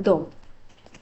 2।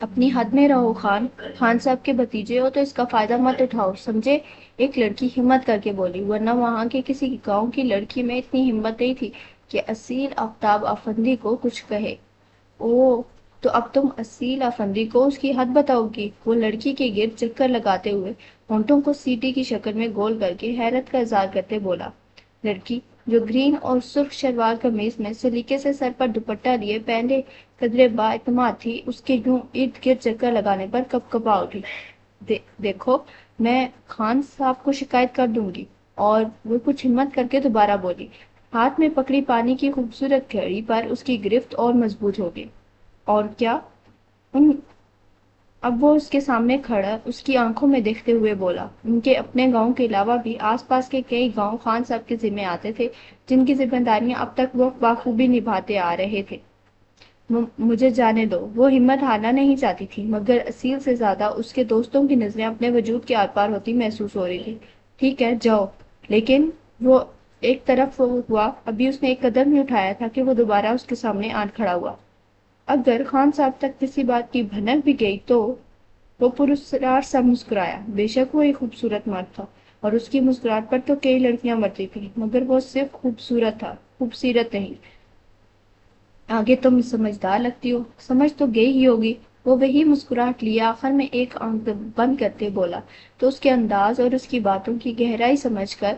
اپنی حد میں رہو خان، خان صاحب کے بھتیجے ہو تو اس کا فائدہ مت اٹھاؤ، سمجھے؟ ایک لڑکی ہمت کر کے بولی، ورنہ وہاں کے کسی گاؤں کی لڑکی میں اتنی ہمت نہیں تھی کہ اصیل آفتاب افندی کو کچھ کہے۔ او، تو اب تم اصیل افندی کو اس کی حد بتاؤ گی؟ وہ لڑکی کے گرد چکر لگاتے ہوئے ہونٹوں کو سیٹی کی شکل میں گول کر کے حیرت کا اظہار کرتے بولا۔ لڑکی جو گرین اور سرخ شلوار قمیص میں سلیقے سے سر پر دوپٹہ لیے پہلے قدرے با اعتماد تھی، اس کے یوں ارد گرد چکر لگانے پر کپ کپا اٹھی۔ دیکھو، میں خان صاحب کو شکایت کر دوں گی۔ اور وہ کچھ ہمت کر کے دوبارہ بولی۔ ہاتھ میں پکڑی پانی کی خوبصورت گھڑی پر اس کی گرفت اور مضبوط ہو گئی۔ اور کیا؟ ان اب وہ اس کے سامنے کھڑا اس کی آنکھوں میں دیکھتے ہوئے بولا، ان کے اپنے گاؤں کے علاوہ بھی آس پاس کے کئی گاؤں خان صاحب کے ذمے آتے تھے، جن کی ذمہ داریاں اب تک وہ بخوبی نبھاتے آ رہے تھے۔ مجھے جانے دو۔ وہ ہمت ہارنا نہیں چاہتی تھی، مگر اصیل سے زیادہ اس کے دوستوں کی نظریں اپنے وجود کے آر پار ہوتی محسوس ہو رہی تھی۔ ٹھیک ہے، جاؤ۔ لیکن وہ ایک طرف ہوا، ابھی اس نے ایک قدم ہی اٹھایا تھا کہ وہ دوبارہ اس کے سامنے آن کھڑا ہوا۔ اگر خان صاحب تک کسی بات کی بھنک بھی گئی تو وہ پراسرار سا مسکرایا۔ بے شک وہ ایک خوبصورت مرد تھا، اور اس کی مسکراہٹ پر تو کئی لڑکیاں مرتی تھیں، مگر وہ صرف خوبصورت تھا، خوبصورت نہیں۔ آگے تم سمجھدار لگتی ہو۔ سمجھ تو گئی ہی ہوگی۔ وہ وہی مسکراہٹ لیے آخر میں ایک آنکھ بند کرتے بولا، تو اس کے انداز اور اس کی باتوں کی گہرائی سمجھ کر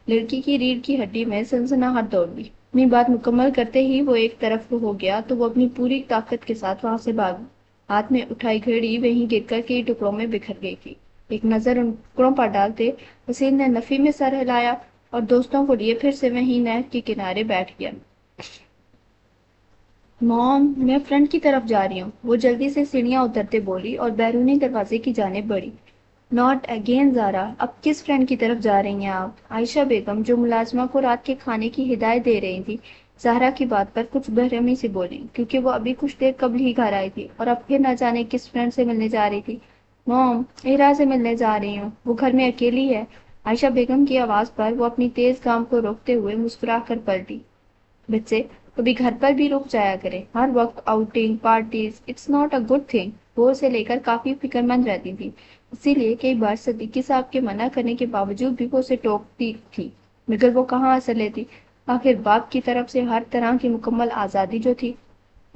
لڑکی کی ریڑھ کی ہڈی میں سنسناہٹ دوڑ گئی۔ اپنی بات مکمل کرتے ہی وہ ایک طرف ہو گیا تو وہ اپنی پوری طاقت کے ساتھ وہاں سے بھاگی۔ ہاتھ میں اٹھائی گھڑی وہیں گر کر کئی ٹکڑوں میں بکھر گئی تھی۔ ایک نظر ان ٹکڑوں پر ڈالتے حسین نے نفی میں سر ہلایا اور دوستوں کو لیے پھر سے وہیں نہر کے کنارے بیٹھ گیا۔ موم، میں فرنٹ کی طرف جا رہی ہوں، وہ جلدی سے سیڑھیاں اترتے بولی اور بیرونی دروازے کی جانب بڑھی۔ ناٹ اگین زارا، اب کس فرنٹ کی طرف جا رہی ہیں آپ؟ عائشہ بیگم جو ملازمہ کو رات کے کھانے کی ہدایت دے رہی تھی، زہرا کی بات پر کچھ برہمی سے بولی، کیونکہ وہ ابھی کچھ دیر قبل ہی گھر آئی تھی اور اب پھر نہ جانے کس فرنٹ سے ملنے جا رہی تھی۔ موم، ہیرا سے ملنے جا رہی ہوں، وہ گھر میں اکیلی ہے۔ عائشہ بیگم کی آواز پر وہ اپنی تیز گام کو روکتے ہوئے مسکرا کر پلٹی۔ بچے کبھی گھر پر بھی رک جایا کریں، ہر وقت outing parties it's not a good thing. وہ اسے لے کر کافی فکر مند رہتی تھی، اسی لیے کئی بار صدیقی صاحب کے منع کرنے کے باوجود بھی وہ اسے ٹوکتی تھی، مگر وہ کہاں اثر لیتی، آخر باپ کی طرف سے ہر طرح کی مکمل آزادی جو تھی۔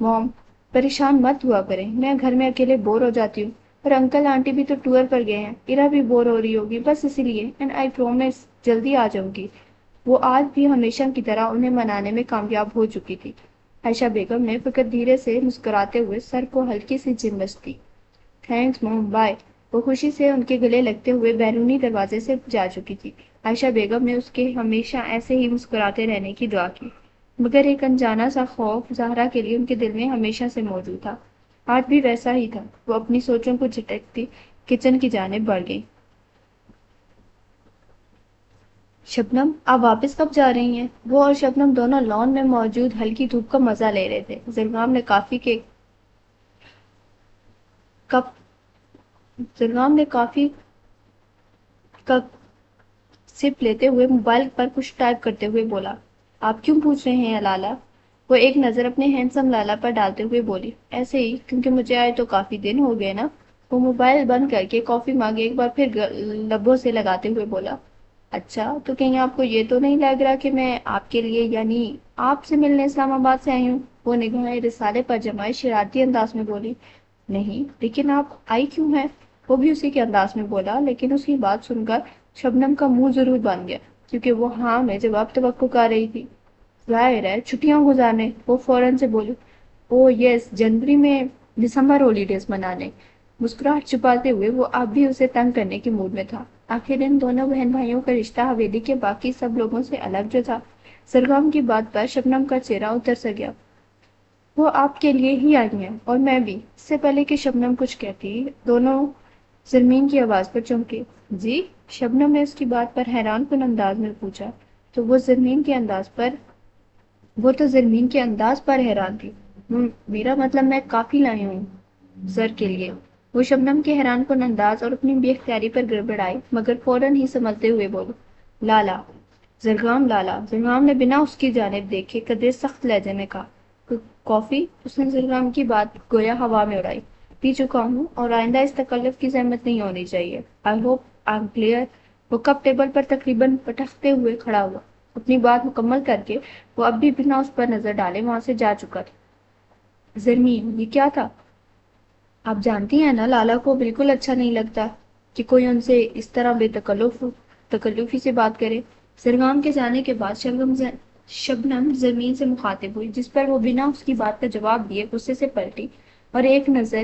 موم، پریشان مت ہوا کریں، میں گھر میں اکیلے بور ہو جاتی ہوں، اور انکل آنٹی بھی تو ٹور پر گئے ہیں، ایرا بھی بور ہو رہی ہوگی، بس اسی لیے، اینڈ آئی پرومس جلدی آ جاؤں گی۔ وہ آج بھی ہمیشہ کی طرح انہیں منانے میں کامیاب ہو چکی تھی۔ عائشہ بیگم نے فقط دھیرے سے مسکراتے ہوئے سر کو ہلکی سی جمبش دی۔ تھینکس موم، بائے۔ وہ خوشی سے ان کے گلے لگتے ہوئے بیرونی دروازے سے جا چکی تھی۔ عائشہ بیگم نے اس کے ہمیشہ ایسے ہی مسکراتے رہنے کی دعا کی، مگر ایک انجانا سا خوف زہرا کے لیے ان کے دل میں ہمیشہ سے موجود تھا۔ آج بھی ویسا ہی تھا۔ وہ اپنی سوچوں کو جھٹکتی کچن کی جانب بڑھ گئی۔ شبنم، آپ واپس کب جا رہی ہیں؟ وہ اور شبنم دونوں لان میں موجود ہلکی دھوپ کا مزہ لے رہے تھے۔ زرگام نے کپ کا سپ لیتے ہوئے موبائل پر کچھ ٹائپ کرتے ہوئے بولا، آپ کیوں پوچھ رہے ہیں لالا؟ وہ ایک نظر اپنے ہینڈسم لالا پر ڈالتے ہوئے بولی، ایسے ہی، کیونکہ مجھے آئے تو کافی دن ہو گئے نا۔ وہ موبائل بند کر کے کافی مانگے ایک بار پھر لبوں سے لگاتے ہوئے بولا، اچھا، تو کہیں آپ کو یہ تو نہیں لگ رہا کہ میں آپ کے لیے یعنی آپ سے ملنے اسلام آباد سے آئی ہوں؟ وہ نگاہیں رسالے پر جمائے شرارتی انداز میں بولی، نہیں، لیکن آپ آئی کیوں ہیں؟ وہ بھی اسی کے انداز میں بولا، لیکن اس کی بات سن کر شبنم کا منہ ضرور بن گیا، کیونکہ وہ ہاں میں جواب توقع کر رہی تھی۔ ظاہر ہے چھٹیاں گزارنے، وہ فوراً سے بولی، او یس، جنوری میں دسمبر ہالیڈیز منانے۔ مسکراہٹ چھپاتے ہوئے وہ اب بھی اسے تنگ کرنے کے موڈ میں تھا۔ آخر ان دونوں بہن بھائیوں کا رشتہ حویلی کے باقی سب لوگوں سے الگ جو تھا۔ سرگم کی بات پر شبنم کا چہرہ اتر سا گیا۔ وہ آپ کے لیے ہی آئی ہیں، اور میں بھی۔ اس سے پہلے کہ شبنم کچھ کہتی، دونوں زرمین کی آواز پر چمکے۔ جی؟ شبنم نے اس کی بات پر حیران کن انداز میں پوچھا، تو وہ تو زرمین کے انداز پر حیران تھی۔ میرا مطلب میں کافی لائی ہوں زر کے لیے۔ وہ شبنم کے حیران کن انداز اور اپنی بے اختیاری پر گڑبڑائی، مگر فوراً ہی سنبھلتے ہوئے بولی، لالا، زرگام لالا۔ زرگام نے بنا اس کی جانب دیکھے قدرے سخت لہجے میں کہا، کافی؟ اس نے زرگام کی بات گویا ہوا میں اڑائی۔ پی چکا ہوں اور آئندہ اس تکلف کی زحمت نہیں ہونی چاہیے. I hope I am clear. وہ کپ ٹیبل پر تقریباً پٹکتے ہوئے کھڑا ہوا. اپنی بات مکمل کر کے وہ اب بھی بنا اس پر نظر ڈالے وہاں سے جا چکا تھا. زرمین یہ کیا تھا؟ آپ جانتی ہیں نا لالا کو بالکل اچھا نہیں لگتا کہ کوئی ان سے اس طرح بے تکلفی سے بات کرے. سرگام کے جانے کے بعد شبنم زمین سے مخاطب ہوئی جس پر وہ بنا اس کی بات کا جواب دیے غصے سے پلٹی اور ایک نظر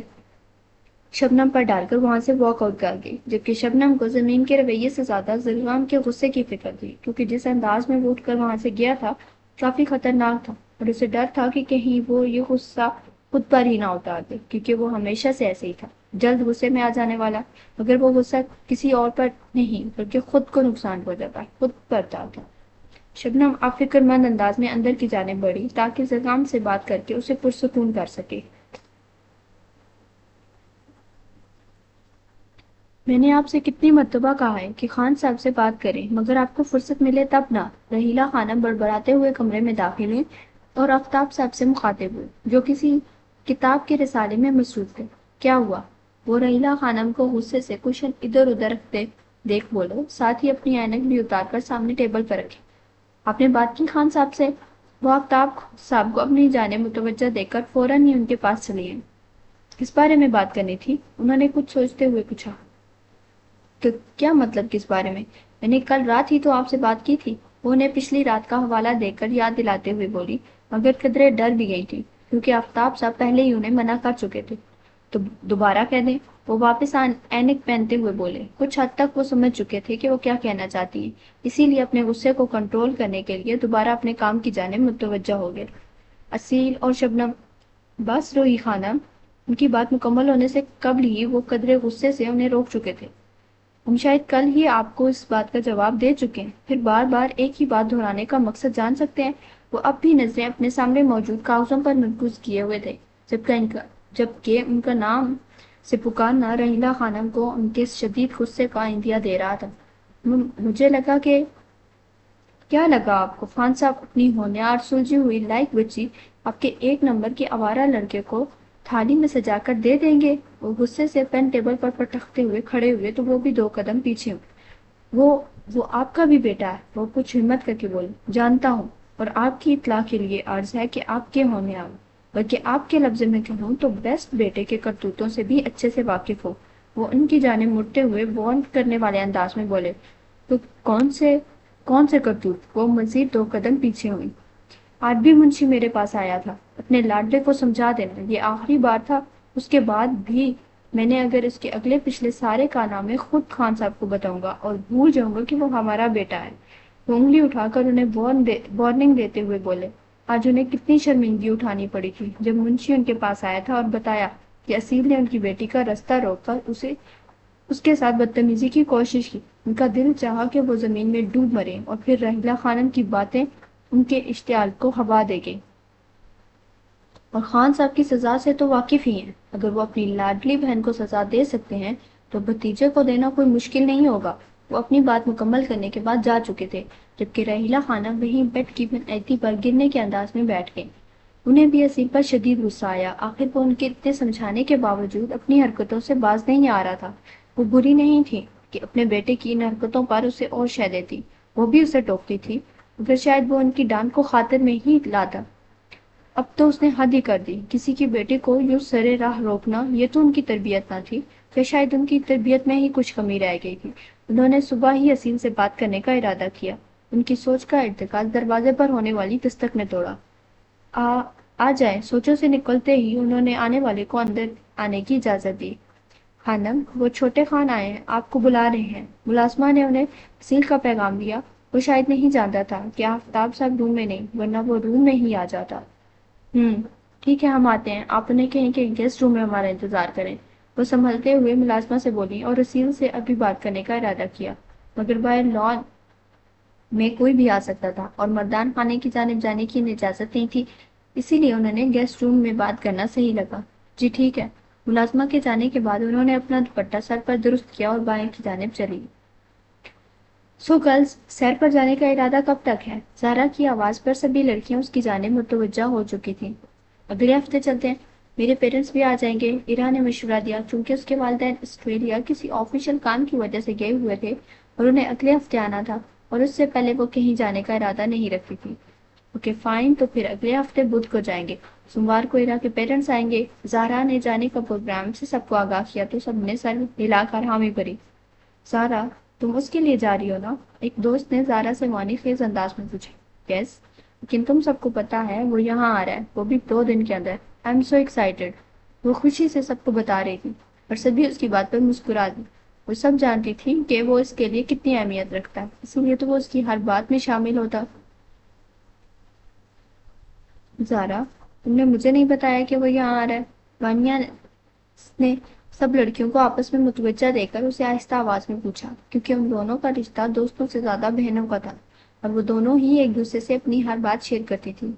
شبنم پر ڈال کر وہاں سے واک آؤٹ کر گئی. جبکہ شبنم کو زمین کے رویے سے زیادہ سرگام کے غصے کی فکر تھی کیونکہ جس انداز میں وہ اٹھ کر وہاں سے گیا تھا کافی خطرناک تھا اور اسے ڈر تھا کہ کہیں وہ یہ غصہ خود پر ہی نہ اتار دے کیونکہ وہ ہمیشہ سے ایسے ہی تھا، جلد غصے میں آ جانے والا. مگر وہ غصہ کسی اور پر نہیں بلکہ خود کو نقصان پہنچاتا خود پر تھا. شبنم آپ فکر مند انداز میں اندر کی جانب بڑھی تاکہ زرگام سے بات کر کے اسے پرسکون کر سکے. میں نے آپ سے کتنی مرتبہ کہا ہے کہ خان صاحب سے بات کریں مگر آپ کو فرصت ملے تب نہ. رحیلہ خانم بڑبڑاتے ہوئے کمرے میں داخل ہوئی اور آفتاب صاحب سے مخاطب ہوئے جو کسی کتاب کے رسالے میں مصروف تھے. کیا ہوا؟ وہ رحیلہ خانم کو غصے سے کچھ ادھر ادھر رکھتے دیکھ بولے، ساتھ ہی اپنی اینک بھی اتار کر سامنے ٹیبل پر رکھی. آپ نے بات کی خان صاحب سے؟ وہ آفتاب صاحب کو اپنی جانب متوجہ دیکھ کر فوراً ہی ان کے پاس چلی گئی. کس بارے میں بات کرنی تھی؟ انہوں نے کچھ سوچتے ہوئے پوچھا. تو کیا مطلب کس بارے میں؟ میں نے کل رات ہی تو آپ سے بات کی تھی. وہ انہیں پچھلی رات کا حوالہ دے کر یاد دلاتے ہوئے بولی مگر قدرے ڈر بھی گئی تھی کیونکہ آفتاب صاحب پہلے ہی انہیں منع کر چکے تھے. تو دوبارہ کہہ دیں. وہ واپس اینک پہنتے ہوئے بولے. کچھ حد تک وہ سمجھ چکے تھے کہ وہ کیا کہنا چاہتی ہیں، اسی لیے اپنے غصے کو کنٹرول کرنے کے لیے دوبارہ اپنے کام کی جانب متوجہ ہو گئے. اصیل اور شبنم. بس روحی خانم. ان کی بات مکمل ہونے سے قبل ہی وہ قدرے غصے سے انہیں روک چکے تھے. ہم شاید کل ہی آپ کو اس بات کا جواب دے چکے ہیں، پھر بار بار ایک ہی بات دہرانے کا مقصد جان سکتے ہیں. وہ اب بھی نظریں اپنے سامنے موجود کاغذوں پر مرکوز کیے ہوئے تھے جبکہ ان کا نام سے پکارنا رحیلہ خانم کو ان کے شدید غصے کا اندیا دے رہا تھا. مجھے لگا کہ کیا لگا آپ کو؟ خان صاحب اپنی ہونہار سلجھی ہوئی لائق بچی آپ کے ایک نمبر کے آوارہ لڑکے کو تھالی میں سجا کر دے دیں گے؟ وہ غصے سے پین ٹیبل پر پٹکتے ہوئے کھڑے ہوئے تو وہ بھی 2 قدم پیچھے ہوئے. وہ آپ کا بھی بیٹا ہے. وہ کچھ ہمت کر کے بولے. جانتا ہوں، اور آپ کی اطلاع کے لیے عرض ہے کہ آپ کے ہونہار، بلکہ آپ کے لفظ میں کہوں تو بیسٹ بیٹے کے کرتوتوں سے بھی اچھے سے واقف ہو. وہ ان کی جانب مڑتے ہوئے وارن کرنے والے انداز میں بولے. تو کون سے کرتوت؟ وہ مزید 2 قدم پیچھے ہوئی. آج بھی منشی میرے پاس آیا تھا. اپنے لاڈلے کو سمجھا دینا یہ آخری بار تھا. اس کے بعد بھی میں نے اگر اس کے اگلے پچھلے سارے کارنامے خود خان صاحب کو بتاؤں گا اور بھول جاؤں گا کہ وہ ہمارا بیٹا ہے. وہ انگلی اٹھا کر انہیں وارننگ دیتے ہوئے بولے. آج انہیں کتنی شرمندگی اٹھانی پڑی تھی جب منشی ان کے پاس آیا تھا اور بتایا کہ اصیل نے ان کی بیٹی کا رستہ روک کر اس کے ساتھ بدتمیزی کی کوشش کی. ان کا دل چاہا کہ وہ زمین میں ڈوب مرے اور پھر رحیلہ خانم کی باتیں ان کے اشتعال کو ہوا دے گئی. اور خان صاحب کی سزا سے تو واقف ہی ہیں. اگر وہ اپنی لاڈلی بہن کو سزا دے سکتے ہیں تو بھتیجے کو دینا کوئی مشکل نہیں ہوگا. وہ اپنی بات مکمل کرنے کے بعد جا چکے تھے جبکہ رحیلہ خانم وہیں بیڈ کی بنیادی پر گرنے کے انداز میں بیٹھ گئیں. انہیں بھی اصیل پر شدید غصہ آیا. آخر وہ ان کے اتنے سمجھانے کے باوجود اپنی حرکتوں سے باز نہیں آ رہا تھا. وہ بری نہیں تھی کہ اپنے بیٹے کی ان حرکتوں پر اسے اور شہ دیتی. وہ بھی اسے ٹوکتی تھی مگر شاید وہ ان کی ڈانٹ کو خاطر میں ہی لاتا. اب تو اس نے حد ہی کر دی. کسی کی بیٹی کو یوں سرے راہ روکنا یہ تو ان کی تربیت نہ تھی، یا شاید ان کی تربیت میں ہی کچھ کمی رہ گئی تھی. انہوں نے صبح ہی اصیل سے بات کرنے کا ارادہ کیا. ان کی سوچ کا ارتکاز دروازے پر ہونے والی دستک نے توڑا. آ جائیں. سوچوں سے نکلتے ہی انہوں نے آنے والے کو اندر آنے کی اجازت دی. خانم، وہ چھوٹے خان آئے ہیں، آپ کو بلا رہے ہیں. ملازمہ نے انہیں اصیل کا پیغام دیا. وہ شاید نہیں جانتا تھا کہ آفتاب صاحب روم میں نہیں، ورنہ وہ روم میں ہی آ جاتا. ٹھیک ہے، ہم آتے ہیں. آپ انہیں کہیں کہ گیسٹ روم میں ہمارا انتظار کریں. وہ سنبھلتے ہوئے ملازمہ سے بولی اور اصیل سے ابھی بات کرنے کا ارادہ کیا مگر باہر لان میں کوئی بھی آ سکتا تھا اور مردان خانے کی جانب جانے کی اجازت نہیں تھی، اسی لیے انہوں نے گیسٹ روم میں بات کرنا صحیح لگا. جی ٹھیک ہے. ملازمہ کے جانے کے بعد انہوں نے اپنا دوپٹہ سر پر درست کیا اور بائیں کی جانب چلی. سو گرلز، سیر پر جانے کا ارادہ کب تک ہے؟ زہرا کی آواز پر سبھی لڑکیاں اس کی جانب متوجہ ہو چکی تھیں. اگلے ہفتے چلتے ہیں. میرے پیرنٹس بھی آ جائیں گے، ایرا نے مشورہ دیا، چونکہ اس کے والدین آسٹریلیا کسی آفیشیل کام کی وجہ سے گئے ہوئے تھے اور انہیں اگلے ہفتے آنا تھا اور اس سے پہلے وہ کہیں جانے کا ارادہ نہیں رکھتی تھی۔ اوکے فائن، تو پھر اگلے ہفتے بدھ کو جائیں گے۔ سوموار کو ایرا کے پیرنٹس آئیں گے۔ زہرا نے جانے کا پروگرام سے سب کو آگاہ کیا تو سب نے سر ہلا کر حامی بھری۔ زہرا، تم اس کے لیے جا رہی ہو نا؟ ایک دوست نے زہرا سے معنی خیز انداز میں پوچھا۔ یس، لیکن تم سب کو پتا ہے وہ یہاں آ رہا ہے، وہ بھی 2 دن کے اندر۔ آئی ایم سو ایکسائٹیڈ، وہ خوشی سے سب کو بتا رہی تھی اور سبھی اس کی بات پر مسکرا دی۔ وہ سب جانتی تھی کہ وہ اس کے لیے کتنی اہمیت رکھتا ہے، اسی لیے تو وہ اس کی ہر بات میں شامل ہوتا۔ زارا، تم نے مجھے نہیں بتایا کہ وہ یہاں آ رہا ہے؟ وانیا نے سب لڑکیوں کو آپس میں متوجہ دے کر اسے آہستہ آواز میں پوچھا، کیونکہ ان دونوں کا رشتہ دوستوں سے زیادہ بہنوں کا تھا اور وہ دونوں ہی ایک دوسرے سے اپنی ہر بات شیئر کرتی تھی۔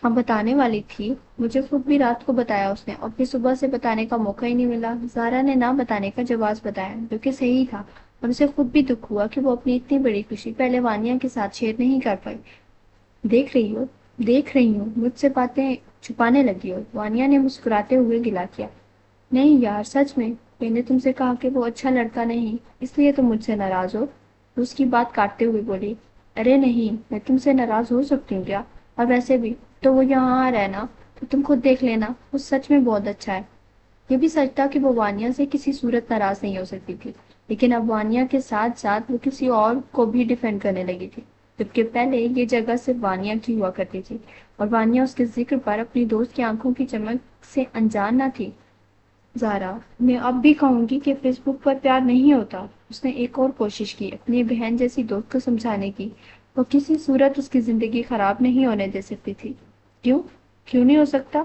ہاں، بتانے والی تھی، مجھے خود بھی رات کو بتایا اس نے اور پھر صبح سے بتانے کا موقع ہی نہیں ملا۔ زارا نے نہ بتانے کا جواز بتایا، جو کہ صحیح تھا، اور اسے خود بھی دکھ ہوا کہ وہ اپنی اتنی بڑی خوشی پہلے وانیا کے ساتھ شیئر نہیں کر پائی۔ دیکھ رہی ہو، دیکھ رہی ہوں مجھ سے باتیں چھپانے لگی ہو، وانیا نے مسکراتے ہوئے گلا کیا۔ نہیں یار، سچ میں نے تم سے کہا کہ وہ اچھا لڑکا نہیں، اس لیے تم مجھ سے ناراض ہو؟ وہ اس کی بات کاٹتے ہوئے بولی۔ ارے نہیں، میں تم سے ناراض ہو سکتی ہوں کیا؟ اور ویسے بھی تو وہ یہاں رہنا تو تم خود دیکھ لینا، وہ سچ میں بہت اچھا ہے۔ یہ بھی سچ تھا کہ وہ وانیا سے کسی صورت ناراض نہیں ہو سکتی تھی، لیکن اب وانیا کے ساتھ ساتھ وہ کسی اور کو بھی ڈیفینڈ کرنے لگی تھی، جبکہ پہلے یہ جگہ صرف وانیا کی ہوا کرتی تھی اور وانیا اس کے ذکر پر اپنی دوست کی آنکھوں کی چمک سے انجان نہ تھی۔ زارا، میں اب بھی کہوں گی کہ فیس بک پر پیار نہیں ہوتا۔ اس نے ایک اور کوشش کی اپنی بہن جیسی دوست کو سمجھانے کی، وہ کسی صورت اس کی زندگی خراب نہیں ہونے دے سکتی تھی۔ کیوں نہیں ہو سکتا؟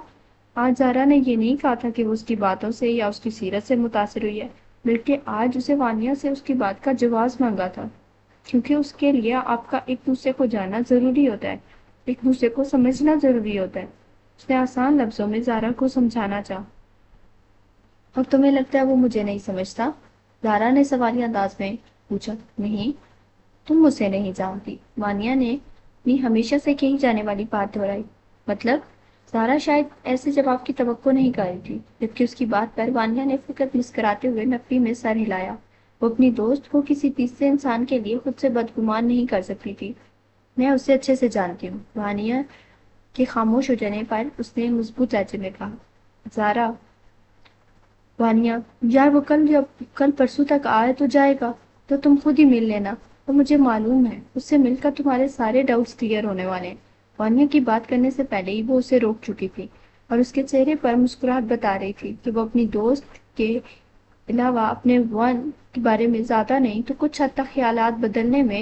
آج زارا نے یہ نہیں کہا تھا کہ وہ اس کی باتوں سے یا اس کی سیرت سے متاثر ہوئی ہے، بلکہ آج اسے وانیا سے اس کی بات کا جواز مانگا تھا، کیونکہ اس کے لیے آپ کا ایک دوسرے کو جاننا ضروری ہوتا ہے، ایک دوسرے کو سمجھنا ضروری ہوتا ہے۔ اس نے آسان لفظوں میں زارا کو سمجھانا چاہا۔ اور تمہیں لگتا ہے وہ مجھے نہیں سمجھتا؟ زارا نے سوالیہ انداز میں پوچھا۔ نہیں، تم مجھے نہیں جانتی، وانیا نے اپنی ہمیشہ سے کہی جانے والی بات دہرائی۔ مطلب؟ زارا شاید ایسے جواب کی توقع نہیں کر رہی تھی، جبکہ اس کی بات پر وانیا نے فقط مسکراتے ہوئے نفی میں سر ہلایا۔ وہ اپنی دوست کو کسی تیسرے انسان کے لیے خود سے بدگمان نہیں کر سکتی تھی۔ میں اسے اچھے سے جانتی ہوں، وانیا کے خاموش ہو جانے پر اس نے مضبوط لہجے میں کہا۔ زارا، وانیا، یار وہ کل پرسوں تک آئے تو جائے گا، تو تم خود ہی مل لینا، اور مجھے معلوم ہے اس سے مل کر تمہارے سارے ڈاؤٹس کلیئر ہونے والے ہیں۔ وانیا کی بات کرنے سے پہلے ہی وہ اسے روک چکی تھی اور اس کے چہرے پر مسکراہٹ بتا رہی تھی کہ وہ اپنی دوست کے علاوہ اپنے ون کے بارے میں زیادہ نہیں تو کچھ حد تک خیالات بدلنے میں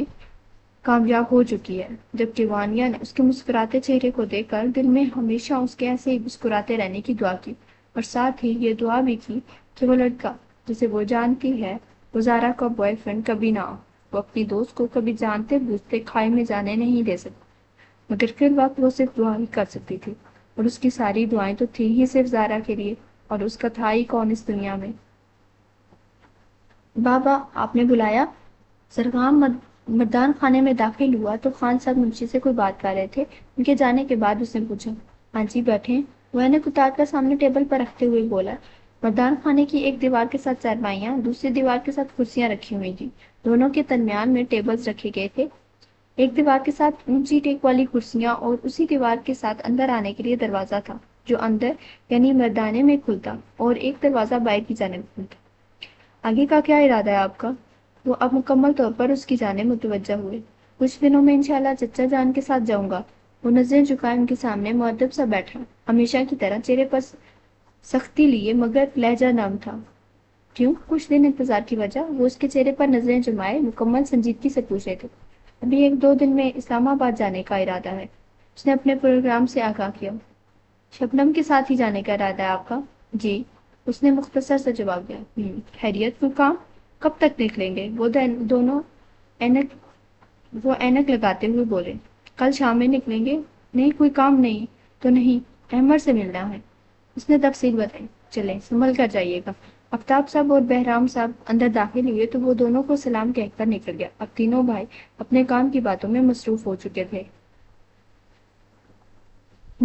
کامیاب ہو چکی ہے، جبکہ وانیا نے اس کے مسکراتے چہرے کو دیکھ کر دل میں ہمیشہ اس کے ایسے ہی مسکراتے رہنے کی دعا کی، اور ساتھ ہی یہ دعا بھی کی کہ وہ لڑکا جسے وہ جانتی ہے وہ زارا کا بوائے فرینڈ کبھی نہ ہو۔ وہ اپنی دوست کو کبھی جانتے بوجھتے کھائی میں جانے نہیں دے سکتی، مگر فی الوقت وہ صرف دعا ہی کر سکتی تھی، اور اس کی ساری دعائیں تو تھی ہی صرف زارا کے لیے، اور اس کا تھا ہی کون اس دنیا میں۔ بابا، آپ نے بلایا؟ سرغام مردان خانے میں داخل ہوا تو خان صاحب منشی سے کوئی بات کر رہے تھے۔ ان کے جانے کے بعد اس نے پوچھا۔ ہاں جی، بیٹھیں، وہ اینک اتار کر سامنے ٹیبل پر رکھتے ہوئے بولا۔ مردان خانے کی ایک دیوار کے ساتھ چارپائیاں، دوسری دیوار کے ساتھ کرسیاں رکھی ہوئی تھیں، دونوں کے درمیان میں ٹیبلز رکھے گئے تھے، ایک دیوار کے ساتھ اونچی ٹیک والی کرسیاں اور اسی دیوار کے ساتھ اندر آنے کے لیے دروازہ تھا جو اندر یعنی مردانے میں کھلتا، اور ایک دروازہ باہر کی جانب کھلتا۔ آگے کا کیا ارادہ ہے آپ کا؟ وہ اب مکمل طور پر اس کی جانب متوجہ ہوئے۔ کچھ دنوں میں انشاءاللہ چچا جان کے ساتھ جاؤں گا۔ وہ نظریں جھکائے ان کے سامنے مؤدب سا بیٹھا، ہمیشہ کی طرح چہرے پر سختی لیے مگر لہجہ نرم تھا۔ کیوں؟ کچھ دن انتظار کی وجہ؟ وہ اس کے چہرے پر نظریں جمائے مکمل سنجیدگی سے پوچھ رہے تھے۔ ابھی 1-2 دن میں اسلام آباد جانے کا ارادہ ہے، اس نے اپنے پروگرام سے آگاہ کیا۔ شبنم کے ساتھ ہی جانے کا ارادہ ہے آپ کا؟ جی، اس نے مختصر سے جواب دیا۔ خیریت کا کام؟ کب تک نکلیں گے؟ دونوں اینک لگاتے ہوئے بولے۔ کل شام میں نکلیں گے۔ نہیں، کوئی کام نہیں تو نہیں، احمد سے ملنا ہے، اس نے تفصیل بتائی۔ چلیں، سنبھل کر جائیے گا۔ آفتاب صاحب اور بہرام صاحب اندر داخل ہوئے تو وہ دونوں کو سلام کہہ کر نکل گیا۔ اب تینوں بھائی اپنے کام کی باتوں میں مصروف ہو چکے تھے۔